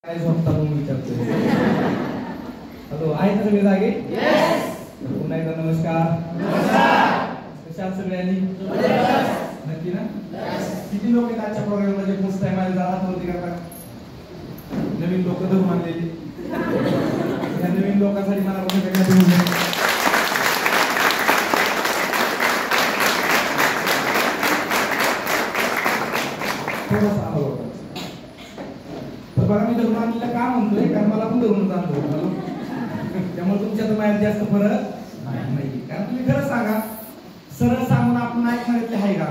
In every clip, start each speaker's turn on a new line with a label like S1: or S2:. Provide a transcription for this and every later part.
S1: काय झोपता म्हणून विचारतो. हॅलो, आहेत ना सगळे जागे? पुन्हा एकदा नमस्कार. कशा सगळ्यांनी? नक्की ना? किती लोक आहेत आजच्या प्रोग्राम मध्ये? फर्स्ट टाइम आले जरा हात वरती करता. नवीन लोक धरून आणलेली. या नवीन लोकांसाठी मला थोडासा अनुभव. तर बघा, मी धरून आणलेलं का म्हणतोय, कारण मला पण धरून आणतो. त्यामुळे तुमच्यात माझ्यात जास्त फरक नाही. कारण तुम्ही खरं सांगा, सरळ सांगून आपण ऐकणारे आहे का?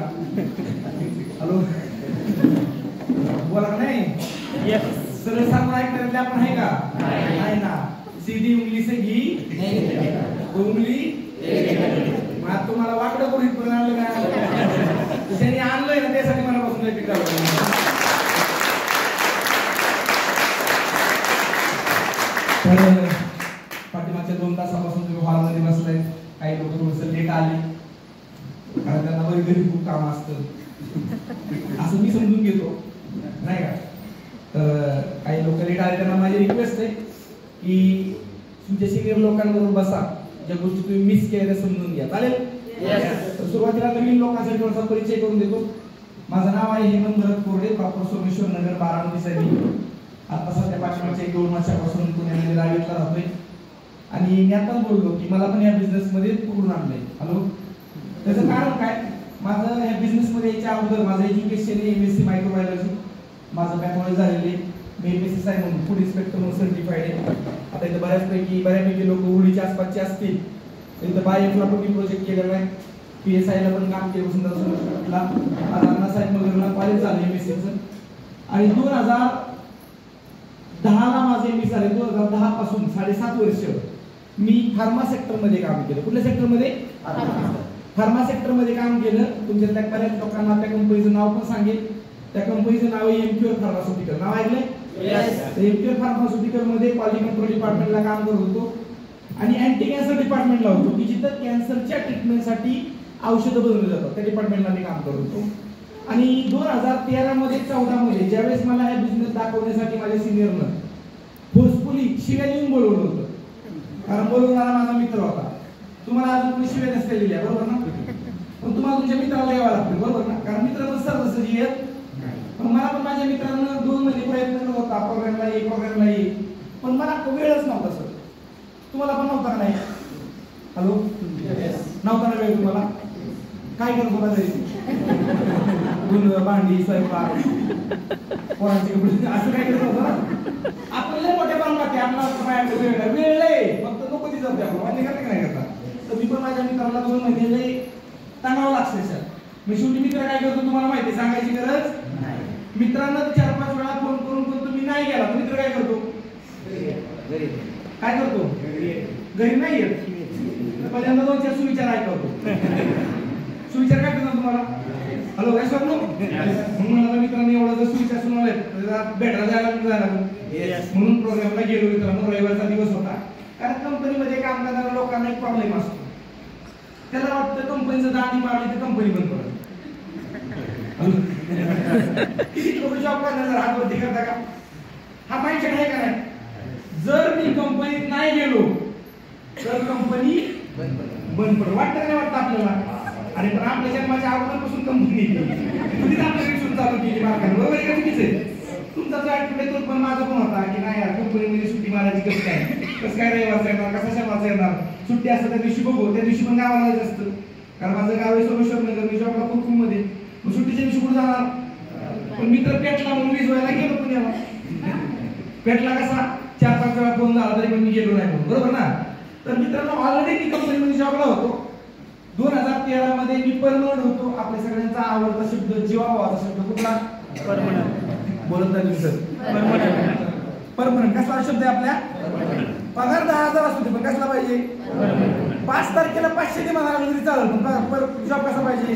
S1: हॅलो, बोला नाही. सरळ सांगून ऐकणारे आपण आहे का? नाही ना. सीधी उंगली से घी उंगली. मग तुम्हाला वाकडं करून इथपर्यंत आणलं का? ज्यांनी आणलंय ना त्यासाठी मला बसून तर पाठीमागच्या 2 तासापासून तुम्ही हॉलमध्ये बसलाय. काही लोक थोडस लेट आले कारण त्यांना घरी खूप काम असतं असं मी समजून घेतो, नाही का? तर काही लोक लेट आले त्यांना माझी रिक्वेस्ट आहे की तुमच्या सिनियर लोकांबरोबर बसा. ज्या गोष्टी तुम्ही मिस केल्या त्या समजून घ्या. चालेल? तर सुरुवातीला नवीन लोकांसाठी थोडासा परिचय करून देतो. माझं नाव आहे हेमंत भरत कोरडे, प्रॉपर सोमेश्वर नगर, बारामती. आता सध्या पाठीमागच्या 1-2 वर्षापासून पुण्यामध्ये रावेतला राहतोय. आणि मी आता बोललो की मला पण या बिझनेस मध्ये पकडून आणलंय. हॅलो, त्याचं कारण काय? माझं या बिझनेस मध्ये यायच्या अगोदर माझं एज्युकेशन MSc मायक्रोबायोलॉजी. माझं बॅकवर्ड झालेले. मी MSc आहे म्हणून फूड इन्स्पेक्टर म्हणून सर्टिफाईड आहे. आता इथं बऱ्यापैकी लोक उडीच्या आसपासचे असतील. इथं बायफला पण मी प्रोजेक्ट केलेला आहे. PSI ला पण काम केलं. सुंदर अण्णासाहेब मगरला कॉलेज झालं MScचं. आणि 2010ला माझे MSc झाले. 2010 पासून 7.5 वर्ष मी फार्मा सेक्टर मध्ये काम केलं. कुठल्या सेक्टर मध्ये? फार्मा सेक्टर मध्ये काम केलं. तुमच्यातल्या बऱ्याच लोकांना त्या कंपनीचं नाव पण सांगेल. त्या कंपनीचं नाव आहे एमक्यूअर फार्मास्युटिकल. नाव ऐकलंय? एमक्यूअर फार्मास्युटिकल मध्ये क्वालिटी कंट्रोल डिपार्टमेंटला काम करत होतो आणि अँटी कॅन्सर डिपार्टमेंटला होतो की जिथं कॅन्सरच्या ट्रीटमेंटसाठी औषधं बनवली जातात. त्या डिपार्टमेंटला मी काम करत होतो. आणि 2013 मध्ये 14 मध्ये ज्यावेळेस मला हा बिझनेस दाखवण्यासाठी माझ्या सिनियरनं फोर्सफुली शिव्या देऊन बोलवलं होतं. कारण बोलवणारा माझा मित्र होता. तुम्हाला अजून कोणी शिव्या नसत्या लिहिल्या, बरोबर ना? पण तुम्हाला तुमच्या मित्राला यावं लागतं, बरोबर ना? कारण मित्र पण सहज येत. पण मला पण माझ्या मित्रांना 2 महिने प्रयत्न करत होता, प्रोग्रामला ये. पण मला वेळच नव्हता सर. तुम्हाला पण नव्हता का नाही? हॅलो, नव्हता ना वेळ तुम्हाला? काय करत होता घरी? भांडी, स्वयंपाक, पोरांचे कपडे असं काय करत होतं ना? आपल्याला मोठे काम बाकी आपल्याला वेळ आहे, फक्त नको ती जाते आपण मान्य करते नाही करता. तर मी पण माझ्या मित्राला 2 महिने सांगावं लागतं सर. मी शेवटी मित्र काय करतो तुम्हाला माहिती, सांगायची गरज नाही. मित्रांना 4-5 वेळा फोन करून पण तुम्ही नाही गेला, मित्र काय करतो? काय करतो? घरी नाही येत. पहिल्यांदा 2-4 सुविचार ऐकवतो. सुविचार काय करतात तुम्हाला? हॅलो, काय स्वप्न? म्हणून मित्रांनी एवढा जर सुविचार सुनावले भेटायला जायला म्हणून प्रोग्रामला गेलो. मित्रांनो, रविवारचा दिवस होता. कारण कंपनीमध्ये काम करणाऱ्या लोकांना एक प्रॉब्लेम असतो. त्याला वाटतं कंपनीचं दाणी मारली तर कंपनी बंद पडेल. किती लोक जॉब करण्याचा हात वरती करता का? हा माइंडसेट आहे का नाही? जर मी कंपनीत नाही गेलो तर कंपनी बंद पडेल. वाटतं नाही वाटतं आपल्याला? आणि पण आपल्या जन्माच्या अगोदरपासून कंपनी तुम्हीच आपल्याकडे सुरू चालू केली मार्गाने, बरोबर आहे का? चुकीच आहे. तुमचा जो ऍटिट्यूड तो पण माझा पण होता की नाही यार कंपनीमध्ये सुट्टी मारायची कसं काय रविवारचा येणार, कसा शनिवारचा येणार, सुट्टी असतं त्या दिवशी बघू. त्या दिवशी पण गावाला जायचं असतं. कारण माझं गाव आहे सोमेश्वर नगर. मी जॉबला मध्ये मग सुट्टीच्या दिवशी कुठे जाणार? पण मित्र पेटला म्हणून विजवायला गेलो पुण्याला. पेटला कसा? 4-5 वेळा फोन झाला तरी पण मी गेलो नाही म्हणून, बरोबर ना? तर मित्रांनो, ऑलरेडी मी कंपनीमध्ये जॉबला होतो. 2013 मध्ये मी परमनंट होतो. आपल्या सगळ्यांचा आवडता शब्द, जीवाभावाचा शब्द कुठला? बोलत नाही सर. परमनंट कसला शब्द आहे आपल्या? पगार 10,000 असतो पण कसला पाहिजे? 5 तारखेला 500 ते मला तरी चालेल, पण जॉब कसा पाहिजे?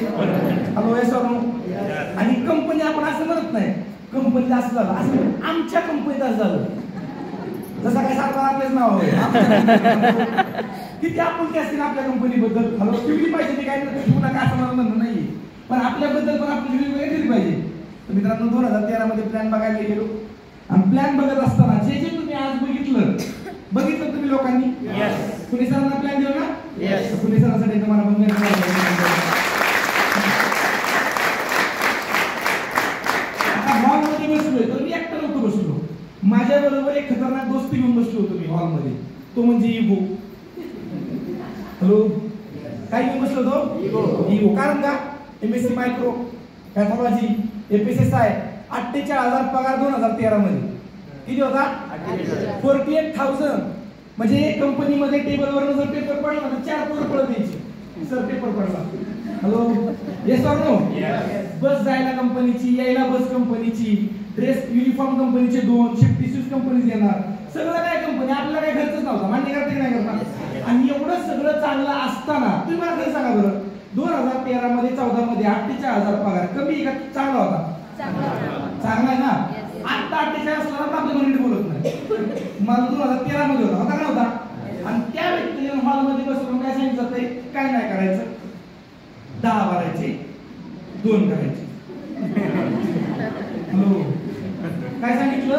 S1: हॅलो, हे सर. आणि कंपनी आपण असं म्हणत नाही कंपनीला असं झालं, असं आमच्या कंपनीत असं झालं. जसं काय सारखं आपलेच नाव आहे. किती आपुलकी असतील आपल्या कंपनीबद्दल. हॅलो, ठेवली पाहिजे. ते काय ठेवू नका असं मला म्हणणं नाही, पण आपल्याबद्दल पण आपली वेगवेगळी दिली पाहिजे. तर मित्रांनो, 2013 मध्ये प्लॅन बघायला गेलो आणि प्लॅन बघत असताना आता हॉलमध्ये बसलोय तर मी एकटा नव्हतो बसलो, माझ्या बरोबर एक खतरनाक दोस्ती घेऊन बसलो होतो मी हॉलमध्ये, तो म्हणजे इगो. हॅलो, काय घेऊन बसलो होतो? इगो. कारण का? MSc मायक्रो पॅथॉलॉजी FSSI 48,000 पगार 2013 मध्ये. किती होता? 48,000. म्हणजे कंपनीमध्ये टेबलवर जर पेपर पडला तर 4 पोरं पळत द्यायची, सर पेपर पडला. Hello, yes or no? Bus जायला कंपनीची, यायला बस कंपनीची, ड्रेस युनिफॉर्म कंपनीचे 2, शिफ्टी शूज कंपनीच येणार, सगळं काय कंपनी, आपल्याला काय खर्चच नव्हता. मान्य करते की नाही करता? आणि एवढं सगळं चांगलं असताना तुम्ही मला खरं सांगा बरं, 2013 मध्ये 14 मध्ये 48,000 पगार कमी का चांगला होता? चांगला आहे ना. आता 48 असला तर आपल्या मराठी बोलत नाही. मला 2013 मध्ये होता का नव्हता? आणि त्या व्यक्तीने हॉलमध्ये बसून काय सांगितलं जातंय, काय नाही करायचं, 10 भरायचे 2 करायचे. हॅलो, काय सांगितलं?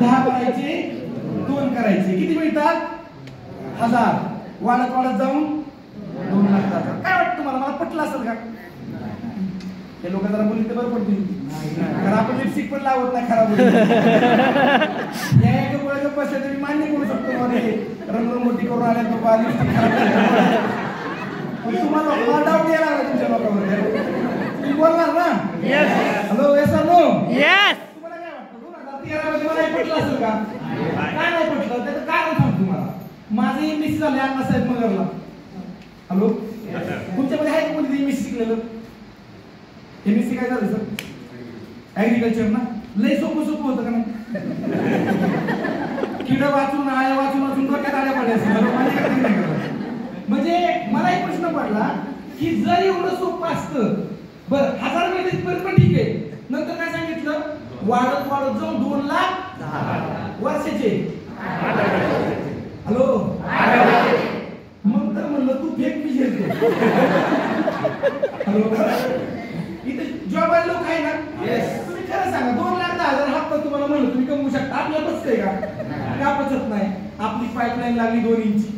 S1: 10 भरायचे 2 करायचे. किती मिळतात? 1000. वाढत वाढत जाऊन 2 लाख जातात. काय वाटतं तुम्हाला? मला पटलं असेल का? हे लोक जरा बोलले तर बरं पडतील, कारण आपण लिपस्टिक पण लावत नाही खराब या एका गोळ्या बसल्या तरी मान्य करू शकतो मध्ये रंगरंगोटी करून आल्या बाबा लिपस्टिक खराब. तुम्हाला डाऊट यायला लागला तुमच्या लोकांमध्ये, तुम्ही बोलणार ना? Hello, yes or no? तुम्हाला काय वाटतं 2013 मध्ये मला पटलं असेल का? काय नाही पटलं त्याचं कारण सांगतो तुम्हाला. माझं MSc झालं अण्णासाहेब मगरला. हॅलो, तुमच्यामध्ये आहे का कोणी MSc शिकलेलं? MSc काय झालं सर? ऍग्रिकल्चर ना. लय सोपं होतं का नाही? किड वाचून आळ्या वाचून डोक्यात आळ्या पडायचं. म्हणजे मला एक प्रश्न पडला की जर एवढं सोपं असतं, बरं 1000 मिळते पण ठीक आहे, नंतर काय सांगितलं? वाढत वाढत जाऊन 2 लाख वर्षाचे. हॅलो, मग तर म्हणलं तू फेक विषय. हॅलो, इथे जॉब वाले लोक आहे ना, तुम्ही खरं सांगा 2,10,000 हप्ता तुम्हाला म्हणलं तुम्ही कमवू शकता. आपल्या बसतंय का? का बसत नाही? आपली पाईपलाईन लागली 2 इंची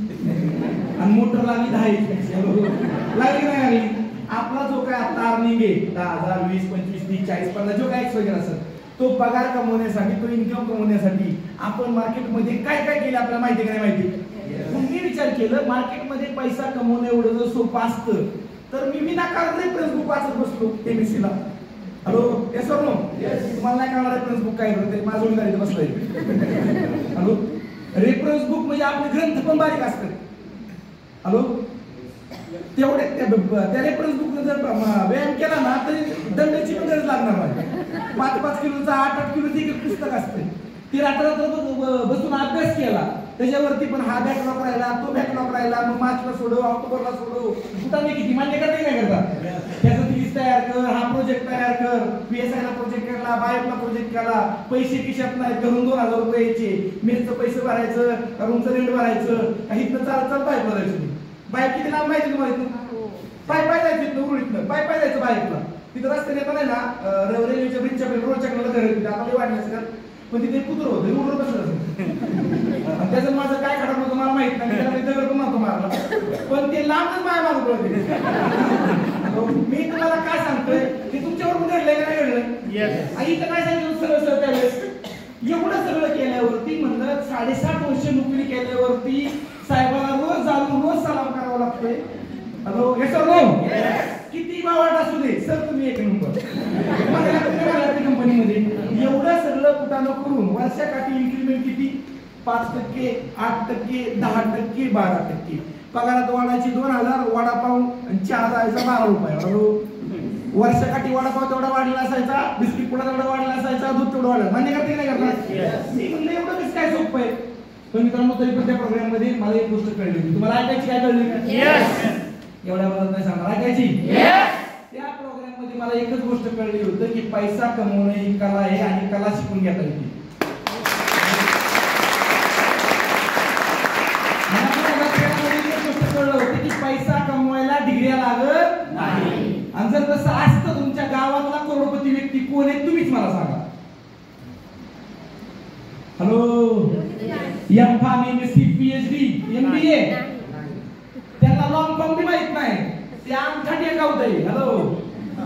S1: आणि मोटर लागली 10 इंची. लागली नाही लागली? आपला जो काय आता अर्निंग आहे 10,000, 20, 25, 30, 40, 50 जो काय वगैरे असेल, तो पगार कमवण्यासाठी, तो इन्कम कमवण्यासाठी आपण मार्केटमध्ये काय काय केलं आपल्याला माहिती का नाही माहिती? मी विचार केलं मार्केटमध्ये पैसा कमवणं एवढं जर सोपं असतं तर मी विनाकारण रेफरन्स बुक वाचत बसलो MSc ला. Hello, yes or no? तुम्हाला नाही कळणार रेफरन्स बुक काय करते, माझं उलट बसलंय. हॅलो, रेफरन्स बुक म्हणजे आपले ग्रंथ पण बारीक असतात. हॅलो, तेवढे त्या रेफरन्स बुक जर व्यायाम केला ना तरी दंडाची पण गरज लागणार नाही. 5-5 किलोचा 8-8 किलोचं एक पुस्तक असते, ती रात्र बसून अभ्यास केला त्याच्यावरती पण हा बॅकलॉग राहिला, तो बॅकलॉग राहिला, मग मार्चला सोडव, ऑक्टोबरला सोडव, कुठं किती मान्य करते नाही करता? त्याचं लिस्ट तयार कर, हा प्रोजेक्ट तयार कर, PSI ला प्रोजेक्ट केला, बायोला प्रोजेक्ट केला, पैसे खिशात नाही करून 2,000 रुपये यायचे, मेसचं पैसे भरायचं, रूमचं रेंट भरायचं, इथनं चालत बाईक भरायचं. बाईक किती लांब माहिती तुम्हाला? इथून पाय जायचं, इथनं उरुळीतनं पाय जायचं बाईकला. तिथं रस्त्याने येता नाही ना, रेल्वेच्या ब्रिजच्या रोडच्या कडे घर आपल्याला वाढण्याचं, पण तिथे कुत्र होतं उडून बसलं. त्याचं माझं काय खराब होतं मला माहित नाही, त्याला दगड पण नव्हतं मारला, पण ते लांबच माझ्या मागं पडते. मी तुम्हाला काय सांगतोय ते तुमच्यावर घडलंय का नाही घडलंय? आई तर काय सांगितलं सरळ त्यावेळेस एवढं सगळं केल्यावरती म्हणलं 7.5 वर्ष नोकरी केल्यावरती साहेबांना रोज जाऊन रोज सलाम करावा लागतोय. Hello, yes or no? किती बावट असू दे सर तुम्ही एक नंबर कंपनीमध्ये. एवढं सगळं कुठानं करून वर्षाकाठी इन्क्रीमेंट किती? 5%, 8%, 10%, 12%. पगारात वाढायची 2,000, वडापाव आणि चहा जायचा 12 रुपये. हॅलो, वर्षाकाठी वडापाव तेवढा वाढला असायचा, बिस्किट पुडा तेवढा वाढला असायचा, दूध तेवढं वाढलं. मान्य करते नाही करणार? मी म्हणलं एवढं कसं काय सोपं आहे? पण मित्रांनो तरी पण त्या प्रोग्राम मध्ये मला एक गोष्ट कळली होती. तुम्हाला ऐकायची काय कळली? एवढ्या बोलत नाही सांगणार, ऐकायची? त्या प्रोग्राम मध्ये मला एकच गोष्ट कळली होतं की पैसा कमवणं ही कला आहे आणि कला शिकून घेता येते. कळलं होतं की पैसा कमवायला डिग्र्या लागत नाही. आणि जर तसं असतं तुमच्या गावातला करोडपती व्यक्ती कोण आहे तुम्हीच मला सांगा. Hello, M.Pharm, MSc, PhD, MBA, त्यांना लॉंग फॉर्म बी माहित नाही. ते आमच्या टेकावत आहे. हॅलो,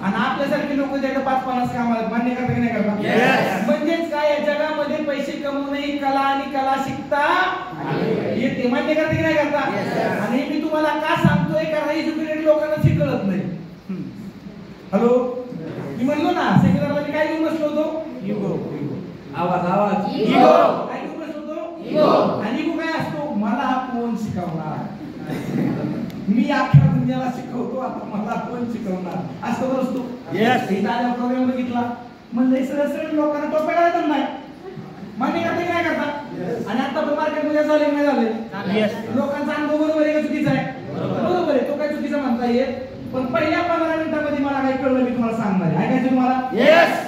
S1: आणि आपल्यासारखे लोक ज्याकडे 5-50 काम आहेत, मान्य करता की नाही करता? म्हणजेच काय, या जगामध्ये पैसे कमवणे कला आणि कला शिकता येते. मान्य करता की नाही करता? आणि मी तुम्हाला का सांगतोय, कारण एज्युकेटेड लोकांना शिकवत नाही. हॅलो, मी म्हणलो ना सेमिनारला मी काय घेऊन बसलो होतो? इगो. आवाज इगो. काय घेऊन बसलो होतो? इगो. आणि इगो काय असतो? मला कोण शिकवणार? मी अख्ख्या दुनियाला शिकवतो, आता मला कोण शिकवणार असं नसतो. प्रोग्राम बघितला म्हणजे सरळ लोकांना टोप्या घालत नाही. मान्य करते काय करता? आणि आता पण मार्केटमध्ये झाले नाही झाले, लोकांचा अनुभव बरोबर आहे का चुकीचा आहे? बरोबर आहे, तो काय चुकीचा म्हणता येत. पण पहिल्या 15 मिनिटांमध्ये मला काय कळलं, मी तुम्हाला सांगणार आहे. ऐकायचं तुम्हाला?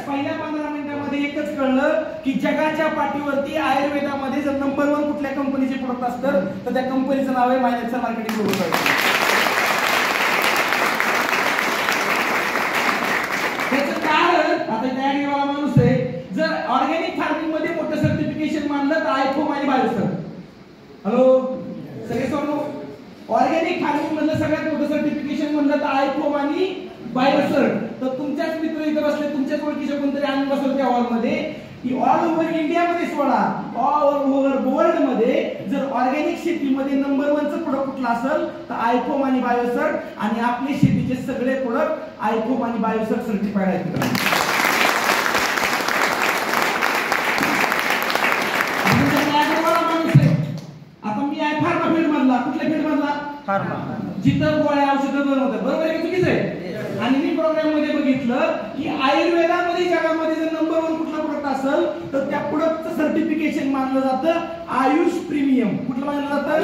S1: पहिल्या 15 मिनिटांमध्ये एकच कळलं की जगाच्या पाठीवरती आयुर्वेदामध्ये जर नंबर 1 कुठल्या कंपनीचे प्रोडक्ट असतं तर त्या कंपनीचं नाव आहे मायलेक्सर मार्केटिंग ग्रुप. त्याचं कारण आता त्या निवाला माणूस आहे, जर ऑर्गॅनिक फार्मिंग मध्ये मोठं सर्टिफिकेशन मानलं तर आयफोम आणि बायोसर. हॅलो सगळे सोडलो, ऑर्गॅनिक फार्मिंग मधलं सगळ्यात मोठं सर्टिफिकेशन म्हणलं तर आयफोम आणि बायोसर. तर तुमच्याच मित्र इथं बसले, तुमच्याच ओळखीचे कोणतरी आणून बसवते हॉल मध्ये की ऑल ओव्हर इंडियामध्ये सोडा, ऑल ओव्हर वर्ल्ड मध्ये जर ऑर्गॅनिक शेतीमध्ये नंबर 1 चं प्रोडक्ट कुठलं असेल तर आयफोम आणि बायोसर. आणि आपले शेतीचे सगळे प्रोडक्ट आयफोम आणि बायोसर सर्टिफाईड आहेत. आता मी आहे फार्मा फील्ड मधला, कुठल्या फील्ड मधला? फार्मा, जिथं गोळ्या औषधं बनवतात. बरोबर आहे, चुकीचं आहे? आणि मी प्रोग्राम मध्ये बघितलं की आयुर्वेदामध्ये जगामध्ये जर नंबर 1 कुठला प्रोडक्ट असेल तर त्या प्रोडक्टचं सर्टिफिकेशन मानलं जातं आयुष प्रीमियम. कुठलं मानलं जातं?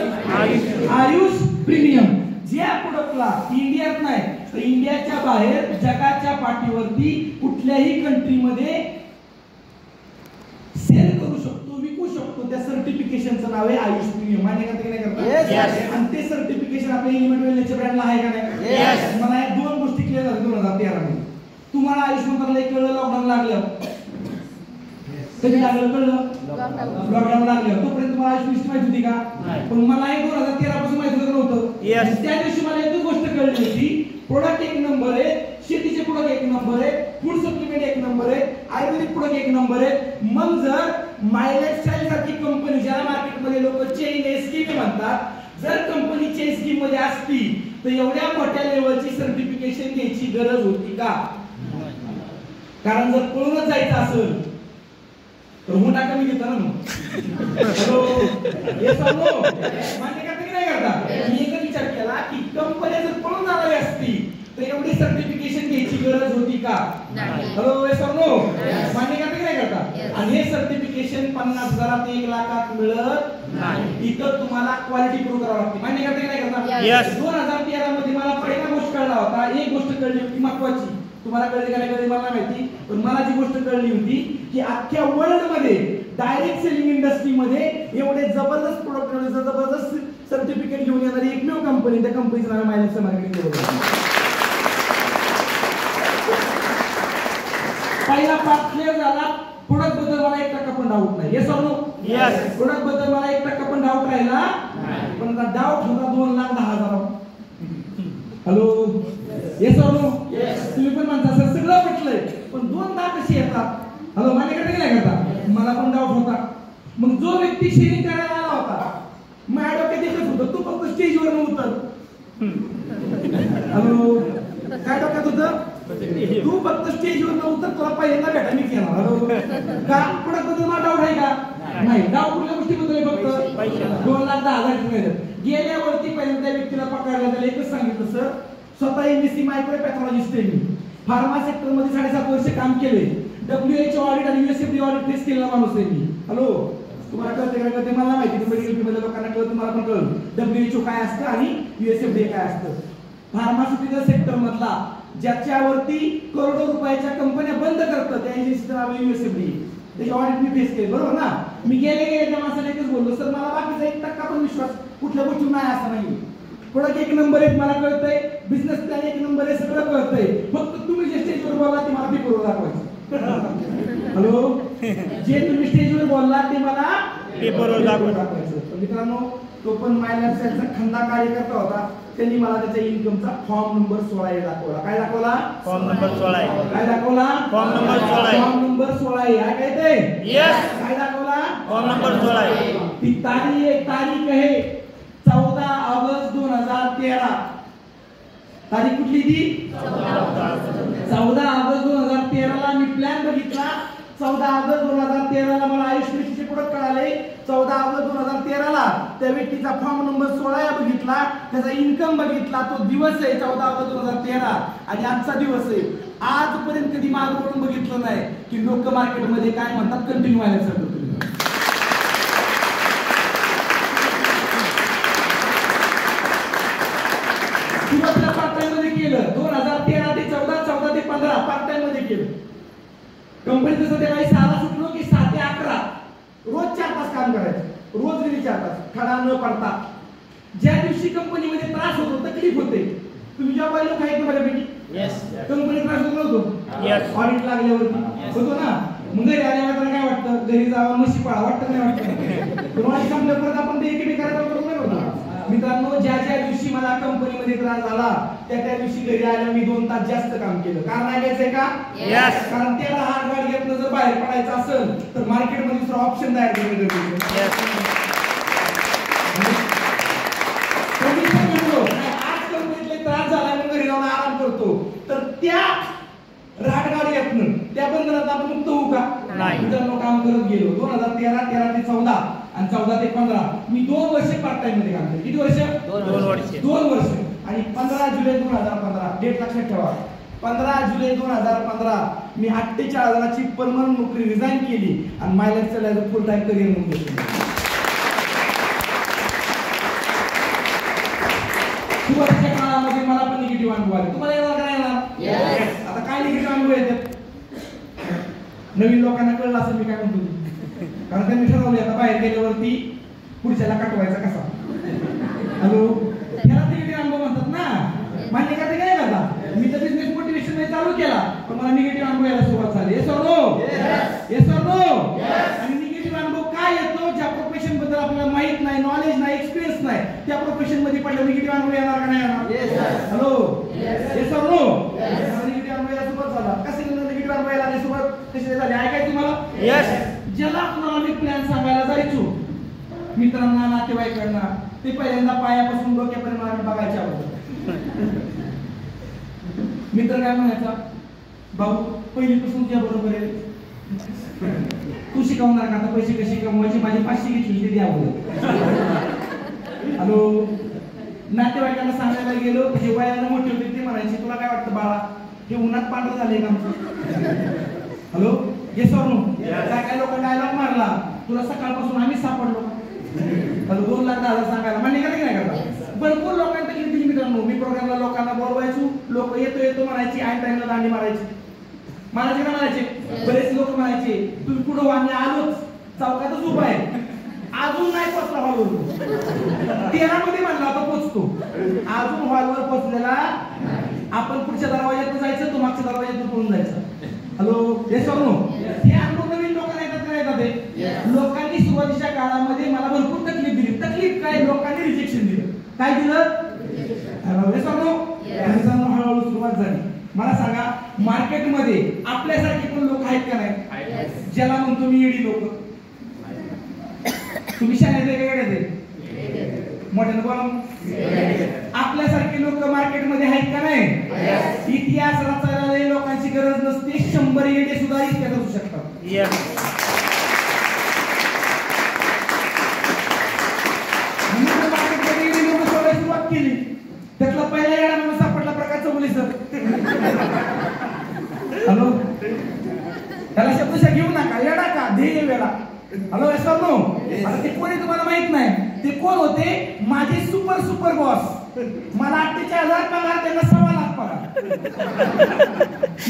S1: आयुष प्रीमियम. ज्या प्रोडक्टला इंडियात नाही तर इंडियाच्या बाहेर जगाच्या पाठीवरती कुठल्याही कंट्रीमध्ये सेल करू शकतो, विकू शकतो, त्या सर्टिफिकेशनचं नाव आहे आयुष प्रीमियम. मान्य करता की नाही करता? आणि ते सर्टिफिकेशन आपल्या एलिमेंट वेलनेसच्या ब्रँडला आहे का नाही? मला या 2 गोष्टी क्लिअर झाल्या 2013 मध्ये. तुम्हाला आयुष मंत्रालय कळलं लॉकडाऊन लागलं, कधी लागलं कळलं? लॉकडाऊन लागलं. तोपर्यंत तुम्हाला आयुष लिस्ट माहिती होती का? पण मला हे 2013 पासून माहिती नव्हतं. त्या दिवशी मला एक गोष्ट कळली होती, प्रोडक्ट एक नंबर आहे, शेतीचे प्रोडक्ट एक नंबर आहे, फूड सप्लिमेंट एक नंबर आहे, आयुर्वेदिक प्रोडक्ट एक नंबर आहे. मग जर मायलेक्सस्टाईल सारखी कंपनी ज्याला मार्केटमध्ये लोक चेन एस्कीम म्हणतात, जर कंपनी चेन स्कीम मध्ये असती तर एवढ्या मोठ्या लेवलची सर्टिफिकेशन घ्यायची गरज होती का? कारण जर पळूनच जायचं असेल तर हुंडा कमी घेता ना मग. हॅलो, हे समो मान्य करता की नाही करता? मी एकच विचार केला की कंपनी जर पळून जाणारी असती तर एवढी सर्टिफिकेशन घ्यायची गरज होती का? हॅलो, हे समो मान्य करता की नाही करता? आणि हे सर्टिफिकेशन 50,000 ते 1,00,000 मिळत नाही. इथं तुम्हाला क्वालिटी प्रूव्ह करावी लागते. मान्य करता की नाही करता? 2013 मध्ये मला पहिला गोष्ट कळला होता, एक गोष्ट कळली होती महत्वाची. तुम्हाला कळली का नाही कळली मला माहिती, पण मला जी गोष्ट कळली होती की अख्ख्या वर्ल्ड मध्ये डायरेक्ट सेलिंग इंडस्ट्री मध्ये एवढे जबरदस्त प्रोडक्ट, जबरदस्त सर्टिफिकेट घेऊन येणारी एकमेव कंपनी, त्या कंपनीचं नाव मायलेक्सर मार्केटिंग ग्रुप. पहिला पार्ट क्लिअर झाला. प्रोडक्ट बद्दल मला 1% पण डाऊट नाही. येस और नो? यस. प्रोडक्ट बद्दल मला 1% पण डाऊट राहिला, पण आता डाऊट होता 2,10,000. हॅलो, येस और नो? तुम्ही पण म्हणता सर सगळं पटलंय पण 2,10 कशी येतात? हॅलो, मान्य करता की नाही करता? मला पण डाऊट होता. मग जो व्यक्ती शेअरिंग करायला आला होता माझ्या डोक्यात एकच होतं, तू फक्त स्टेजवर उतर. हॅलो, काय डोक्यात होतं? तू फक्त स्टेजवर उतर, तुला पहिल्यांदा भेटा मी येणार. हॅलो, का पुढे तुझा डाऊट आहे का? नाही. डाऊट कुठल्या गोष्टीबद्दल? फक्त 2,10,000 गेल्यावरती पहिल्यांदा त्या व्यक्तीला पकडला, त्याला एकच सांगितलं, सर स्वतः एमएससी मायक्रोपॅथॉलॉजिस्ट आहे मी, फार्मा सेक्टर मध्ये 7.5 वर्ष काम केले, WHO ऑडिट आणि USFDA ऑडिट फेस केलेला माणूस आहे मी. हॅलो, तुम्हाला कळते का? कळते मला माहिती, मेडिकल फील्ड मध्ये लोकांना कळतं, मला पण कळलं WHO काय असतं आणि USFDA काय असतं. फार्मास्युटिकल सेक्टर मधला ज्याच्यावरती करोडो रुपयाच्या कंपन्या बंद करतात त्या एजन्सीचं नाव आहे USFDA. त्याची ऑडिट मी फेस केली, बरोबर ना? मी गेले त्या माणसाला एकच बोललो, सर मला बाकीचा 1% पण विश्वास कुठल्या गोष्टी नाही असं नाही. प्रोडक्ट एक नंबर आहे मला कळतंय, बिझनेस प्लॅन एक नंबर आहे, सगळं कळतंय, फक्त तुम्ही जे स्टेजवर बोलला ते मला पेपरवर दाखवायचं. हॅलो, जे तुम्ही स्टेजवर बोलला ते मला
S2: पेपरवर
S1: दाखवायचं. तर मित्रांनो तो पण मायनर सेलचा खंदा कार्यकर्ता होता. त्यांनी मला त्याच्या इन्कमचा फॉर्म नंबर 16 दाखवला. काय दाखवला?
S2: Form number 16.
S1: काय दाखवला?
S2: Form number 16.
S1: फॉर्म नंबर 16 आहे काय ते?
S2: यस.
S1: काय दाखवला?
S2: Form number 16.
S1: ती तारीख आहे 14 ऑगस्ट 2013. तारीख कुठली ती? 14 ऑगस्ट 2013 ला मी प्लॅन बघितला. 14 ऑगस्ट 2013 ला मला आयुष कृषीचे प्रोडक्ट कळाले. 14 ऑगस्ट 2013 ला त्या व्यक्तीचा फॉर्म नंबर 16 बघितला, त्याचा इन्कम बघितला. तो दिवस आहे 14 ऑगस्ट 2013 आणि आजचा दिवस आहे. आजपर्यंत कधी माग वळून बघितलं नाही की लोक मार्केटमध्ये काय म्हणतात कंटिन्यू व्हायला सांगतो. सुरुवातीला पार्ट टाइम मध्ये केलं 2013 ते 14, 14 ते 15 पार्ट टाइम मध्ये केलं. कंपनी जसं ते काही 6 ला सुटलो की 7 ते 11 रोज 4 तास काम करायचं. रोज गेली 4 तास खडा न पडता. ज्या दिवशी कंपनीमध्ये त्रास होतो, तकलीफ होते, तुम्ही जेव्हा पाहिलं काही ना बऱ्यापैकी कंपनी त्रास होत नव्हतो. ऑडिट लागल्यावरती होतो ना. मग घरी आल्यावर काय वाटतं? घरी जावं म्हशी पाळा वाटतं नाही वाटतं? तुम्हाला संपल्या परत आपण ते एकेबी करायला करू नाही होतो. मित्रांनो ज्या दिवशी मला कंपनीमध्ये त्रास झाला त्या दिवशी घरी आल्या मी 2 तास जास्त काम केलं. कारण ऐकायचंय का? कारण त्याला हात गाड घेतलं जर बाहेर पडायचं असेल तर मार्केटमध्ये दुसरा ऑप्शन तयार करणं गरजेचं आहे. आज कंपनीतले त्रास झाला म्हणून घरी जाऊन आराम करतो तर त्या राटगाडी येतनं त्या बंधनात आपण मुक्त होऊ का? मित्रांनो काम करत गेलो 2013 ते 14 आणि 14 ते 15 मी 2 वर्ष पार्ट टाइम मध्ये काम केलं. किती वर्ष? 2 वर्ष. आणि 15 जुलै 2015 डेट लक्षात ठेवा. 15 जुलै 2015 मी 48,000ची परमनंट नोकरी रिझाईन केली आणि my lifestyle as a full time career म्हणून घेतलं. सुरुवातीच्या काळामध्ये मला पण निगेटिव्ह अनुभव आले. तुम्हाला येणार का नाही येणार? आता काय निगेटिव्ह अनुभव येतात? नवीन लोकांना कळलं असेल मी काय म्हणतो. कारण त्यांनी ठरवले आता बाहेर गेल्यावरती पुढच्याला कटवायचा कसा. हॅलो, याला निगेटिव्ह अनुभव म्हणतात ना. मान्य करते काय करता? मी तर बिझनेस मोटिवेशन मध्ये चालू केला पण मला निगेटिव्ह अनुभव यायला सुरुवात झाली. Yes or no? Yes or no? आणि निगेटिव्ह अनुभव काय येतो? ज्या प्रोफेशन बद्दल आपल्याला माहित नाही, नॉलेज नाही, एक्सपिरियन्स नाही, त्या प्रोफेशन मध्ये पडल्यावर निगेटिव्ह अनुभव येणार का नाही येणार? Hello, yes or no? Negative अनुभव यायला सुरुवात झाला. कसे निगेटिव्ह अनुभव यायला सुरुवात कशी झाली ऐकायची मला? ज्याला कुणाला मी प्लॅन सांगायला जायचो मित्रांना, नातेवाईकांना, ते पहिल्यांदा पायापासून डोक्यापर्यंत बघायचे अगोदर. मित्र काय म्हणायचा? भाऊ पहिलीपासून तुझ्या बरोबर आहे, तू शिकवणार का? आता पैसे कसे कमवायचे? माझे 500 घेतली ते द्यावं. हॅलो, नातेवाईकांना सांगायला गेलो जे वयाला मोठे होते ते म्हणायचे तुला काय वाटतं बाळा हे उन्हात पांढरं झालंय का? Hello, yes or no? काय लोकांना डायलॉग मारला तुला सकाळपासून आम्ही सापडलो. 2 लाख 10,000 सांगायला मान्य का नाही करता? भरपूर लोकांना किती मित्रांनो मी प्रोग्रामला लोकांना बोलवायचो. लोक येतो म्हणायची, ऐन टाइमला दांडी मारायची. मारायचे का म्हणायचे? बरेच लोक म्हणायचे तुम्ही पुढे आम्ही आलोच, चौकातच उभा आहे, अजून नाही पोचला हॉलवर. 13 मध्ये म्हणला आता पोचतो, अजून हॉलवर पोचलेला. आपण पुढच्या दरवाज्यातून जायचं, तो मागच्या दरवाज्यातून पळून जायचं. Hello, yes or no? हे अनुभव नवीन लोकांना येतात का येतात? लोकांनी सुरुवातीच्या काळामध्ये मला भरपूर तकलीफ दिली. तकलीफ काय? लोकांनी रिजेक्शन दिलं. काय दिलं? Yes or no? हळूहळू सुरुवात झाली. मला सांगा मार्केटमध्ये आपल्यासारखे पण लोक आहेत का नाही? ज्याला म्हणतो मी येडी लोक. तुम्ही शाळेत मोठ्यानं बोला. आपल्यासारखे लोक मार्केटमध्ये आहेत का नाही? इतिहास रचायला लोकांची गरज नसते. 100 येडे सुद्धा इतिहास असू शकतात. मार्केटमध्ये येडे लोक सोडायला सुरुवात केली. त्यातला पहिला येडा म्हणून सापडला प्रकारचा मुली सर. हॅलो, त्याला शब्दशः घेऊ नका. येडा का? ध्येय वेडा. Hello, yes or no? आता ते कोणी तुम्हाला माहित नाही. ते कोण होते? माझे सुपर बॉस. मला 48,000 पगार, त्यांना 1.25 लाख पगार.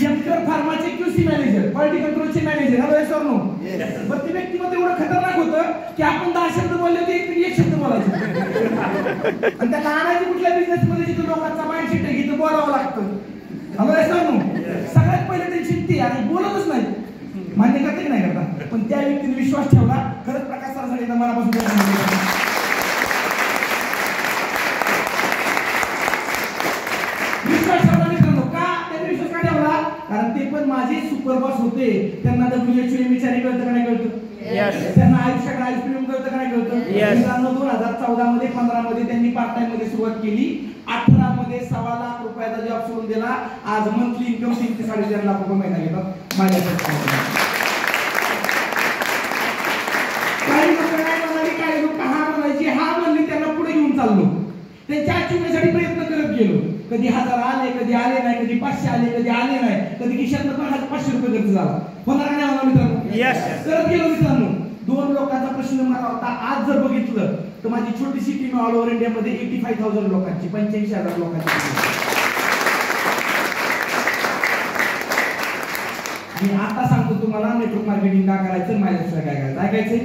S1: एमक्यूआर फार्माचे क्यूसी मॅनेजर, क्वालिटी कंट्रोलचे manager. Hello, yes or no? बरं ते व्यक्तिमत्व एवढं खतरनाक होतं की आपण 10 शब्द बोलले होते एक शब्द बोलायचे. आणि त्याला आणायचे कुठल्या बिझनेस मध्ये जिथे लोकांचा माइंडसेट आहे तिथे बोलावं लागतं. Hello, yes or no? सगळ्यात पहिले टेन्शन ते आणि बोलतच नाही. मान्य करते की नाही करता? पण त्या व्यक्तीने विश्वास ठेवला. खरंच प्रकाश सरांसाठी मनापासून विश्वास ठेवला मित्रांनो. का त्यांनी विश्वास का ठेवला? कारण ते पण माझे सुपरबॉस होते. त्यांना WHO विचारी कळतं का नाही कळतं? त्यांना आयुष्याकडे आईस्क्रीम कळतं का नाही कळतं? मित्रांनो 2014 मध्ये 15 मध्ये त्यांनी पार्ट टाइम मध्ये सुरुवात केली. 18 मध्ये 1.25 लाख रुपयाचा जॉब सोडून दिला. आज मंथली इन्कम 3 ते 3.5 लाख रुपये महिना घेतात माझ्यासाठी. काही लोक काय म्हणाले, काही लोक हा म्हणायचे, हा म्हणले, त्यांना पुढे घेऊन चाललो. त्यांच्या अचीवमेंटसाठी प्रयत्न करत गेलो. कधी 1000 आले, कधी आले नाही, कधी 500 आले, कधी आले नाही, कधी खिशातनं पण 500 रुपये खर्च झाला. होणार नाही होणार मित्रांनो? करत गेलो मित्रांनो. 2 लोकांचा प्रश्न मला होता. आज जर बघितलं तर माझी छोटीशी टीम ऑल ओव्हर इंडियामध्ये 85,000 लोकांची, 85,000 लोकांची. मी आता सांगतो तुम्हाला नेटवर्क मार्केटिंग का करायचं, मायलेक्सला काय करायचं. ऐकायचंय?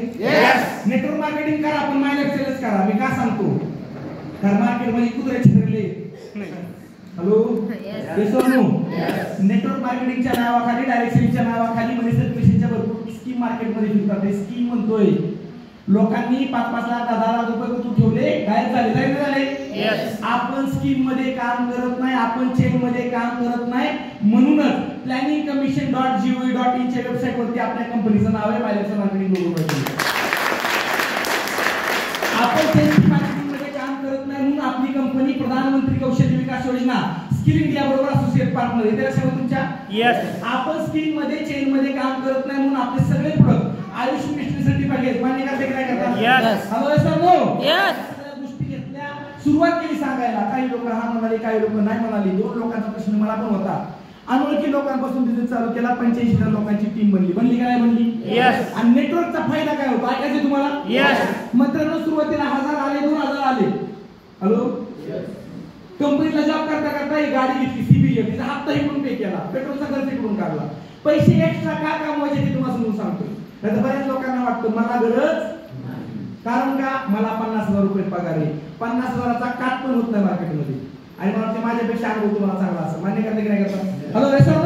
S1: नेटवर्क मार्केटिंग करा, पण मायलेक्सलाच करा. मी का सांगतो? कारण मार्केटमध्ये कुत्र्याचे ठरले. हॅलो, नेटवर्क मार्केटिंगच्या नावाखाली, डायरेक्ट सेलिंगच्या नावाखाली मनी सर्क्युलेशनच्या भरपूर स्कीम मार्केटमध्ये फिरतात. ते स्कीम म्हणतोय लोकांनी 5-5 लाख 10 लाख रुपये तू ठेवले, गायब झाले. आपण स्कीम मध्ये काम करत नाही, आपण चेन मध्ये काम करत नाही. म्हणूनच planningcommission.gov.in च्या वेबसाईट वरती आपल्या कंपनीचं नाव आहे, मायलेक्स मार्केटिंग लोगो. आपण चेन मार्केटिंग मध्ये काम करत नाही म्हणून आपली कंपनी प्रधानमंत्री कौशल्य विकास योजना स्किल इंडिया बरोबर असोसिएट पार्टनर आहे. त्याच्यामुळे तुमच्या आपण स्किल मध्ये चेन मध्ये काम करत नाही म्हणून आपले सगळे प्रोडक्ट आयुष मिस्ट्री सर्टिफिकेट मान्य करते की नाही करतात? हॅलो सर, नो सगळ्या गोष्टी घेतल्या, सुरुवात केली सांगायला. काही लोक हा म्हणाले, काही लोक नाही म्हणाले. 2 लोकांचा प्रश्न मला पण होता. अनोळखी लोकांपासून बिझनेस चालू केला. 85,000 लोकांची टीम बनली का नाही बनली? आणि नेटवर्कचा फायदा काय होतो ऐकायचं तुम्हाला? मित्रांनो, सुरुवातीला 1000 आले, 2000 आले. हॅलो, कंपनीला जॉब करता करता एक गाडी घेतली, सीबी तिचा हप्ता इकडून पे केला, पेट्रोलचा खर्च इकडून काढला. पैसे एक्स्ट्रा का कमवायचे ते तुम्हाला समजून सांगतोय. नाही बऱ्याच लोकांना वाटतं मला गरज, कारण का मला 50,000 रुपये पगार आहे. 50,000चा काट पण होत नाही मार्केटमध्ये. आणि मला वाटतं माझ्यापेक्षा अनुभव तुम्हाला चांगला असं मान्य करते की नाही करता? हॅलो रेसर,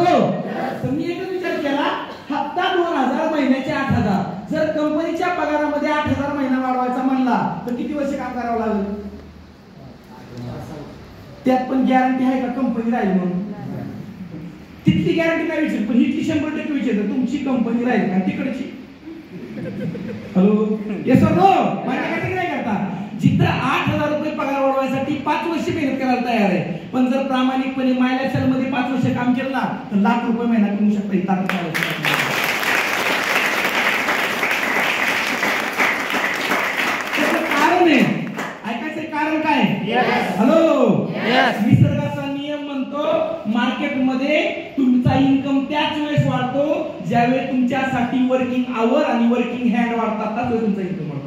S1: तर मी एकच विचार केला, हप्ता 2000, महिन्याचे 8,000. जर कंपनीच्या पगारामध्ये 8,000 महिना वाढवायचा म्हणला तर किती वर्ष काम करावं लागेल? त्यात पण गॅरंटी आहे का कंपनी राहील म्हणून? तिथली गॅरंटी नाही विचार, पण ही 100% विचारते तुमची कंपनी राहील का तिकडची? हॅलो, येस और नो? मान्य नाही करता? जिथं 8,000 रुपये पगार वाढवायसाठी 5 वर्ष मेहनत करायला तयार आहे, पण जर प्रामाणिकपणे मायलेक्स मध्ये 5 वर्ष काम केलं ना तर लाख रुपये महिना कमवू शकता. ही ताकद कारण आहे. ऐकायचं कारण काय? हॅलो, निसर्गाचा नियम म्हणतो मार्केटमध्ये तुमचा इन्कम त्याच वेळेस वाढतो ज्यावेळी तुमच्यासाठी वर्किंग आवर आणि वर्किंग हँड वाढतात, त्याच तुमचा इन्कम वाढतो.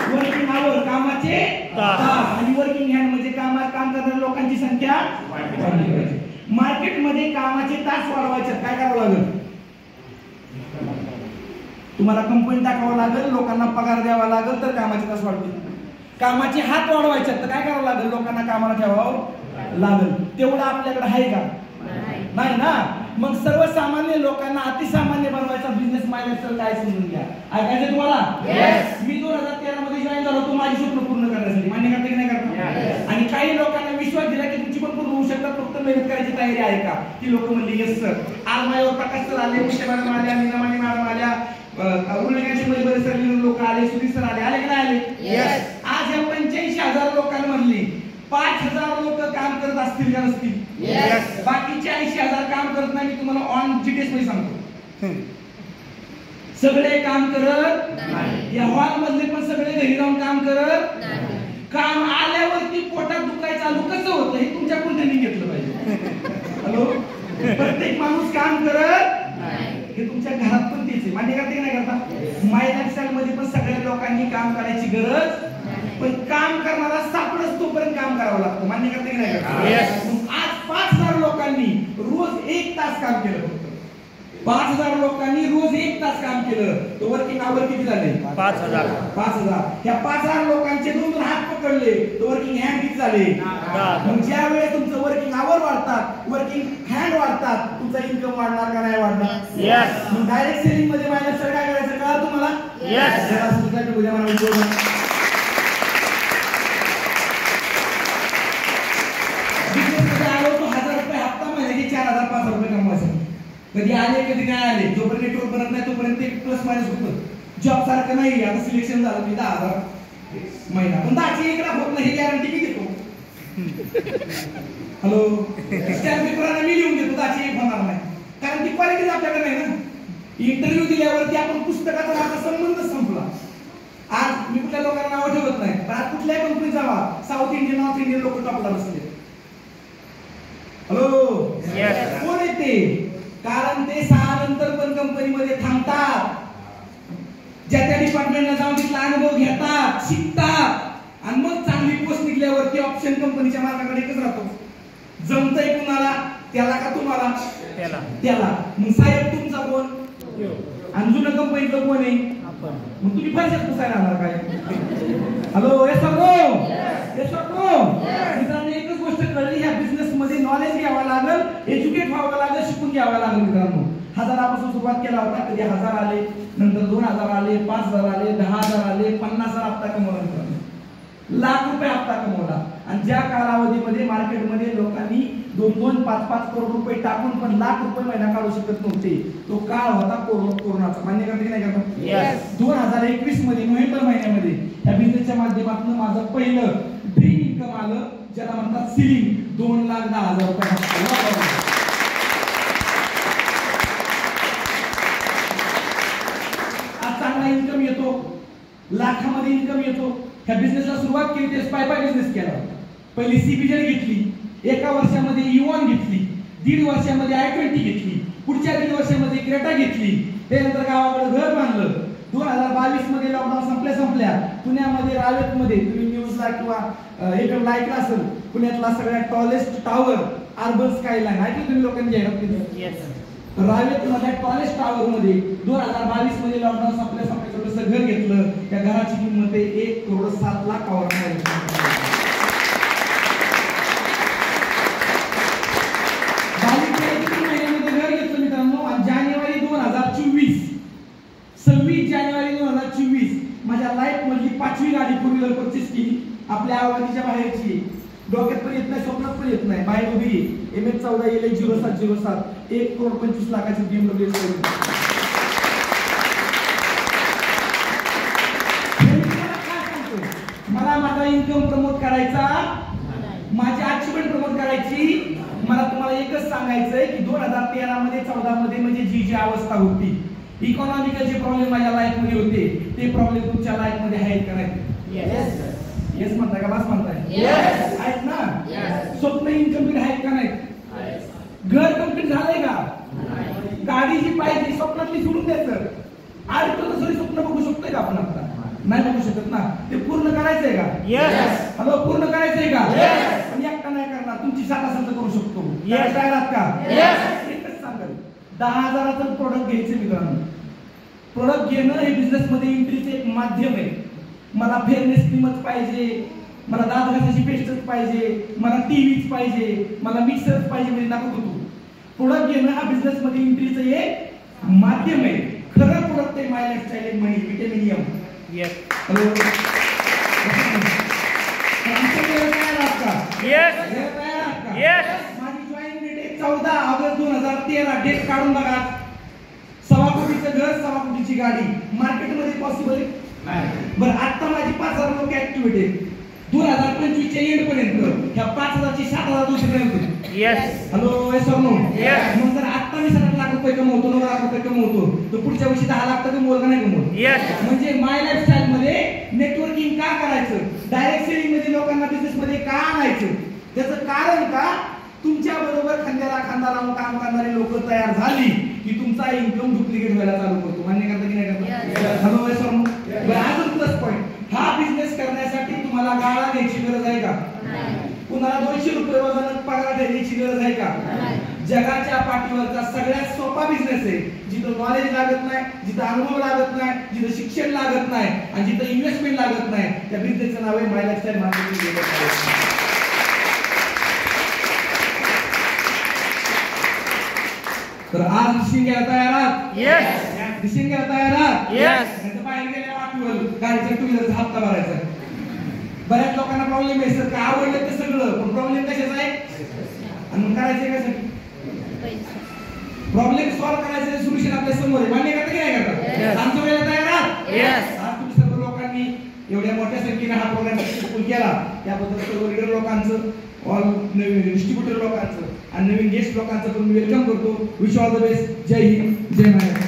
S1: वर्किंग आवर कामाचे तास आणि वर्किंग हँड म्हणजे काम करणाऱ्या लोकांची संख्या वाढली पाहिजे. मार्केटमध्ये कामाचे तास वाढवायचे काय करावं लागेल? तुम्हाला कंपनी टाकावं लागेल, लोकांना पगार द्यावा लागेल, तर कामाचे तास वाढतील. कामाचे हात वाढवायचे तर काय करावं लागेल? लोकांना कामाला ठेवावं लागेल. तेवढं आपल्याकडे आहे का? नाही ना. मग सर्वसामान्य लोकांना अतिसामान्य बनवायचा बिझनेस मायलेक्स काय समजून घ्या. ऐकायचं तुम्हाला? मी 2013 मध्ये जॉईन झालो होतो माझी स्वप्न पूर्ण करण्यासाठी. मान्य करते की नाही करता? आणि काही लोकांना विश्वास दिला की तुमची पण पूर्ण होऊ शकतात, फक्त मेहनत करायची तयारी आहे का? ती लोक म्हणली येस सर. आज माझ्यावर प्रकाश सर आले, मुख्य मॅडम आल्या, मीनामाणी मॅडम आल्या, बरेच लोक आले, सुधीर सर आले. आले की नाही आले? आज या 85,000 लोकांमधली 5,000 लोक काम करत असतील का नसतील? बाकीचे 80,000 काम करत नाही. मी तुम्हाला ऑन जीटीएस मध्ये सांगतो, सगळे काम करत नाही. या हॉल मधले पण सगळे घरी जाऊन काम करत नाही. काम आल्यावरती पोटात दुखायचं चालू कसं होतं हे तुमच्या ट्रेनिंग घेतलं पाहिजे. हॅलो, प्रत्येक माणूस काम करत हे तुमच्या घरात पण तेच आहे. मान्य करते की नाही करता? मायलेक्स मध्ये पण सगळ्या लोकांनी काम करायची गरज, पण काम करणारा सापडच तोपर्यंत काम करावं लागतं. मान्य करते की नाही करता? आज 5,000 लोकांनी रोज 1 तास काम केलं. फक्त 5,000 लोकांनी रोज 1 तास काम केलं तर वर्किंग आवर किती झाले?
S2: 5,000.
S1: 5,000. ह्या 5,000 लोकांचे दोन हात पकडले तर वर्किंग हँड किती झाले?
S2: 10,000.
S1: मग ज्या वेळेस तुमचं वर्किंग आवर वाढतात, वर्किंग हँड वाढतात, तुमचा इन्कम वाढणार का नाही वाढणार?
S2: Yes.
S1: मग डायरेक्ट सेलिंग मध्ये मायनस काय करायचं कळा तुम्हाला?
S2: Yes.
S1: उद्या मला बोलू. कधी आले कधी नाही आले, जोपर्यंत नेटवर्क बनत नाही तोपर्यंत ते प्लस मायनस होतं. जॉब सारखं नाही. आता सिलेक्शन झालं मी 10,000 महिना, पण 10ची 1 लाख होत नाही, गॅरंटी मी देतो. हॅलो, स्टॅम्प पेपरांना मी लिहून देतो 10ची 1 होणार नाही, कारण ती क्वालिटीच आपल्याकडे नाही ना. इंटरव्ह्यू दिल्यावरती आपण पुस्तकाचा माझा संबंध संपला. आज मी कुठल्या लोकांना नाव ठेवत नाही, पण आज कुठल्याही कंपनीत जावा, साऊथ इंडियन नॉर्थ इंडियन लोक टॉपला बसले. हॅलो, कोण येते? कारण ते 6 नंतर पण कंपनीमध्ये थांबतात, ज्या त्या डिपार्टमेंटला जाऊन तिथला अनुभव घेतात, शिकतात, आणि मग चांगली पोस्ट निघल्यावरती ऑप्शन कंपनीच्या मार्गाकडे एकच राहतो. जमतंय कुणाला? त्याला का तुम्हाला? त्याला. मग साहेब तुमचा कोण? आणि जुनं कंपनीतलं कोण आहे? मग तुम्ही पैशात पुसायला राहणार काय? Hello, yes sir no, yes sir no. मित्रांनो, एकच गोष्ट कळली, ह्या बिझनेस मध्ये नॉलेज घ्यावं लागेल, एज्युकेट व्हावं लागेल, शिकून घ्यावं लागेल. मित्रांनो, 1000पासून सुरुवात केला होता, कधी 1000 आले, नंतर 2000 आले, 5000 आले, 10,000 आले, 50,000 हप्ता कमवला. मित्रांनो, लाख रुपये हप्ता कमवला. आणि ज्या कालावधीमध्ये मार्केटमध्ये लोकांनी 2-2, 5-5 करोड रुपये टाकून पण लाख रुपये महिना काढू शकत नव्हते, तो काळ होता कोरोनाचा. मान्य करते की नाही करता? 2021 मध्ये नोव्हेंबर महिन्यामध्ये या बिझनेसच्या माध्यमातून माझं पहिलं ड्रीम इन्कम आलं, ज्याला म्हणतात सिलिंग. 2,10,000 रुपये. आज चांगला इन्कम येतो, लाखामध्ये इन्कम येतो. ह्या बिझनेसला सुरुवात केली ते स्पाय बिझनेस केला. पहिली सीबीजेड घेतली, 1 वर्षामध्ये इव्हॉन घेतली, 1.5 वर्षामध्ये i20 घेतली, पुढच्या 1.5 वर्षामध्ये क्रेटा घेतली. त्यानंतर गावाकडे घर बांधलं. 2022 मध्ये लॉकडाऊन संपल्या पुण्यामध्ये रावेतमध्ये तुम्ही न्यूजला किंवा एकच ऐकलं असेल, पुण्यातला सगळ्यात टॉलेस्ट टॉवर अर्बन स्कायलाईन ऐकलं तुम्ही लोकांनी जाहिरात केली? रावेतमधल्या टॉलेस्ट टॉवर मध्ये 2022 मध्ये लॉकडाऊन संपल्या छोटंसं घर घेतलं. त्या घराची किंमत 1,07,00,000 जानेवारी 2024, 26 जानेवारी 2024 माझ्या लाईफ मधली 5वी गाडी 4 व्हीलर परचेस केली. आपल्या आवडीच्या बाहेरची, डोक्यात पण येत नाही, स्वप्नात पण येत नाही. बाहेर उभी MS14 LX0707 1,25,00,000ची BMW. मला माझा इन्कम प्रमोट करायचा, माझी अचिव्हमेंट प्रमोट करायची. मला तुम्हाला एकच सांगायचंय की 2013 मध्ये 14 मध्ये म्हणजे जी अवस्था होती, इकॉनॉमिकल जे प्रॉब्लेम माझ्या लाईफ मध्ये होते, ते प्रॉब्लेम तुमच्या लाईफ मध्ये आहेत का नाही? येस म्हणताय का बस म्हणताय? आहेत ना? स्वप्न इनकम्प्लीट आहेत का नाही? घर कम्प्लीट झालंय का? गाडी जी पाहिजे स्वप्नातली सोडून द्यायचं. आयुष्यात स्वप्न बघू शकतोय का आपण? आता नाही बघू शकत ना. ते पूर्ण करायचंय का? हॅलो, पूर्ण करायचंय का? पण एकटा नाही करणार, तुमची 7,000 करू शकतो. काय राहत का? एकच सांगाल, 10,000चं प्रोडक्ट घ्यायचं. मित्रांनो, प्रोडक्ट घेणं हे बिझनेस मध्ये एंट्रीचं एक माध्यम आहे. मला फेअरनेस क्रीमच पाहिजे, मला दात घासायची पेस्टच पाहिजे, मला टीव्हीच पाहिजे, मला मिक्सरच पाहिजे म्हणजे नको तू. प्रोडक्ट घेणं हा बिझनेस मध्ये एंट्रीचं एक माध्यम आहे. खरं प्रोडक्ट आहे माय लाईफस्टाईल मनी विटॅमिनियम. हॅलो, माझी जॉईन डेट आहे 14 ऑगस्ट 2013. डेट काढून बघा. 1.25 कोटीचं घर, 1.25 कोटीची गाडी मार्केटमध्ये पॉसिबल आहे? बरं, आता माझी 5,000 लोक ऍक्टिव्हिटी आहे. 2025 च्या एंड पर्यंत ह्या 5,000 ची 7,000 दुसऱ्यापर्यंत. हॅलो, येस और नो? मग जर आता मी 7 लाख रुपये कमवतो, 9 लाख रुपये कमवतो, तर पुढच्या वर्षी 10 लाख तर कमवलं का नाही कमवलं? म्हणजे माय लाईफस्टाईल मध्ये नेटवर्किंग का करायचं, डायरेक्ट सेलिंग मध्ये लोकांना बिझनेस मध्ये का आणायचं? त्याचं कारण का, तुमच्या बरोबर खांद्याला खांदा लावून काम करणारी लोक तयार झाली की तुमचा इन्कम डुप्लिकेट व्हायला चालू करतो. मान्य करता की नाही करता? हॅलो, येस और नो? अजून प्लस पॉइंट, हा बिझनेस करण्यासाठी तुम्हाला गाळा घ्यायची गरज आहे का? कुणाला 200 रुपये रोजानं पगार द्यायची गरज आहे का? जगाच्या पाठीवरचा सगळ्यात सोपा बिझनेस आहे, जिथं नॉलेज लागत नाही, जिथं अनुभव लागत नाही, जिथं शिक्षण लागत नाही आणि जिथं इन्व्हेस्टमेंट लागत नाही, त्या बिझनेसचं नाव आहे माय लाईफस्टाईल मार्केटिंग. तर आज डिसिजन घ्यायला तयार आहात?
S2: येस.
S1: डिसिजन घ्यायला तयार आहात?
S2: येस.
S1: नाहीतर बाहेर गेल्या वाटवर गाडीचा टू व्हीलरचा हप्ता भरायचा. बऱ्याच लोकांना प्रॉब्लेम आहे सर, काय आवडलं ते सगळं, पण प्रॉब्लेम कशाचा आहे आणि मग करायचं कशासाठी? प्रॉब्लेम सॉल्व्ह करायचं सोल्युशन आपल्या समोर आहे. मान्य करता की नाही करता? आमच्या वेळेला तयार आहात?
S2: येस.
S1: आज तुम्ही सर्व लोकांनी एवढ्या मोठ्या संख्येने हा प्रोग्राम सक्सेसफुल केला, त्याबद्दल सर्व लीडर लोकांचं, ऑल नवीन डिस्ट्रीब्युटर लोकांचं आणि नवीन गेस्ट लोकांचं पण मी वेलकम करतो. Wish all the best. जय हिंद, जय महाराष्ट्र.